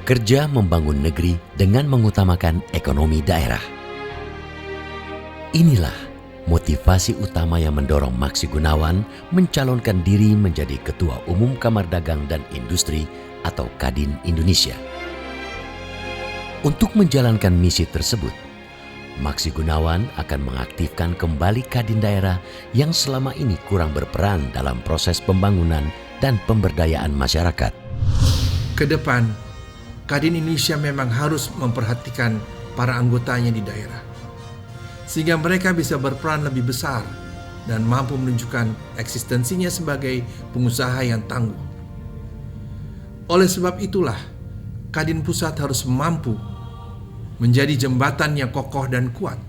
bekerja membangun negeri dengan mengutamakan ekonomi daerah. Inilah motivasi utama yang mendorong Maksi Gunawan mencalonkan diri menjadi Ketua Umum Kamar Dagang dan Industri atau Kadin Indonesia. Untuk menjalankan misi tersebut, Maksi Gunawan akan mengaktifkan kembali Kadin daerah yang selama ini kurang berperan dalam proses pembangunan dan pemberdayaan masyarakat. Ke depan, Kadin Indonesia memang harus memperhatikan para anggotanya di daerah, sehingga mereka bisa berperan lebih besar dan mampu menunjukkan eksistensinya sebagai pengusaha yang tangguh. Oleh sebab itulah, Kadin Pusat harus mampu menjadi jembatan yang kokoh dan kuat,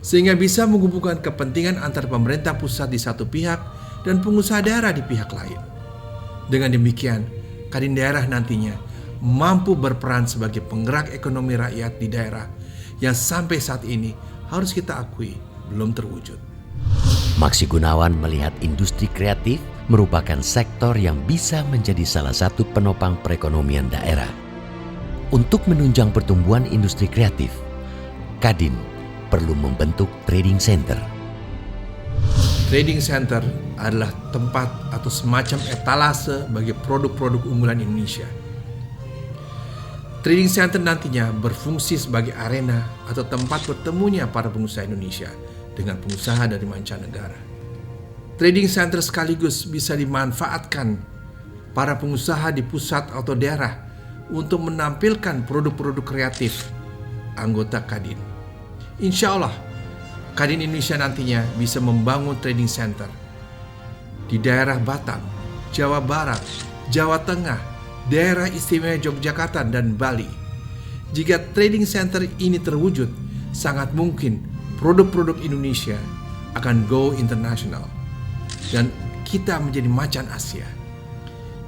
sehingga bisa menghubungkan kepentingan antar pemerintah pusat di satu pihak dan pengusaha daerah di pihak lain. Dengan demikian, Kadin daerah nantinya mampu berperan sebagai penggerak ekonomi rakyat di daerah yang sampai saat ini harus kita akui belum terwujud. Maksi Gunawan melihat industri kreatif merupakan sektor yang bisa menjadi salah satu penopang perekonomian daerah. Untuk menunjang pertumbuhan industri kreatif, Kadin perlu membentuk trading center. Trading center adalah tempat atau semacam etalase bagi produk-produk unggulan Indonesia. Trading center nantinya berfungsi sebagai arena atau tempat bertemunya para pengusaha Indonesia dengan pengusaha dari mancanegara. Trading center sekaligus bisa dimanfaatkan para pengusaha di pusat atau daerah untuk menampilkan produk-produk kreatif anggota Kadin. Insya Allah, Kadin Indonesia nantinya bisa membangun trading center di daerah Batam, Jawa Barat, Jawa Tengah, daerah istimewa Yogyakarta, dan Bali. Jika trading center ini terwujud, sangat mungkin produk-produk Indonesia akan go internasional dan kita menjadi macan Asia.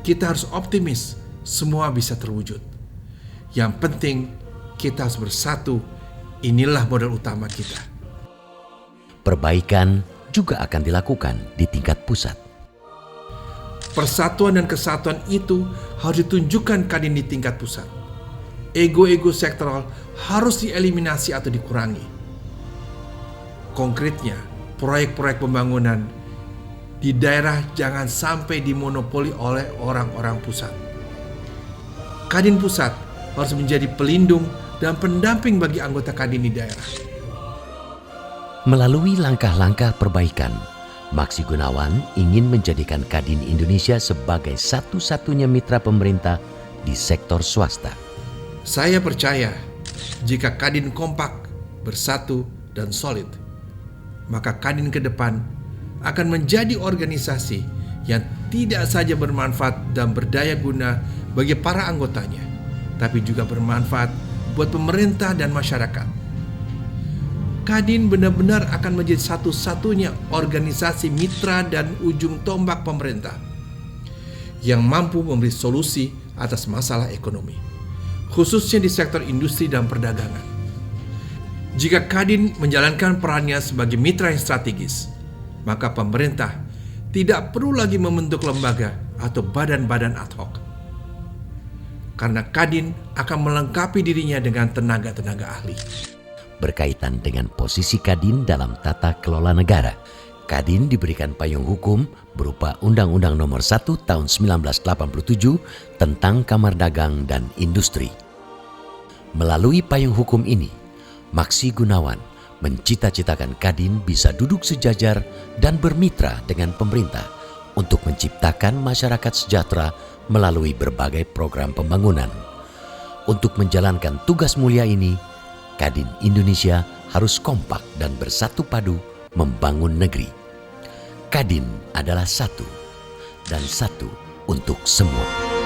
Kita harus optimis semua bisa terwujud. Yang penting kita harus bersatu. Inilah modal utama kita. Perbaikan juga akan dilakukan di tingkat pusat. Persatuan dan kesatuan itu harus ditunjukkan Kadin di tingkat pusat. Ego-ego sektoral harus dieliminasi atau dikurangi. Konkretnya, proyek-proyek pembangunan di daerah jangan sampai dimonopoli oleh orang-orang pusat. Kadin Pusat harus menjadi pelindung dan pendamping bagi anggota Kadin di daerah. Melalui langkah-langkah perbaikan, Maksi Gunawan ingin menjadikan Kadin Indonesia sebagai satu-satunya mitra pemerintah di sektor swasta. Saya percaya jika Kadin kompak, bersatu, dan solid, maka Kadin ke depan akan menjadi organisasi yang tidak saja bermanfaat dan berdaya guna bagi para anggotanya, tapi juga bermanfaat buat pemerintah dan masyarakat. Kadin benar-benar akan menjadi satu-satunya organisasi mitra dan ujung tombak pemerintah yang mampu memberi solusi atas masalah ekonomi, khususnya di sektor industri dan perdagangan. Jika Kadin menjalankan perannya sebagai mitra yang strategis, maka pemerintah tidak perlu lagi membentuk lembaga atau badan-badan ad hoc. Karena Kadin akan melengkapi dirinya dengan tenaga-tenaga ahli. Berkaitan dengan posisi Kadin dalam tata kelola negara, Kadin diberikan payung hukum berupa Undang-Undang Nomor 1 Tahun 1987 tentang Kamar Dagang dan Industri. Melalui payung hukum ini, Maksi Gunawan mencita-citakan Kadin bisa duduk sejajar dan bermitra dengan pemerintah untuk menciptakan masyarakat sejahtera melalui berbagai program pembangunan. Untuk menjalankan tugas mulia ini, Kadin Indonesia harus kompak dan bersatu padu membangun negeri. Kadin adalah satu dan satu untuk semua.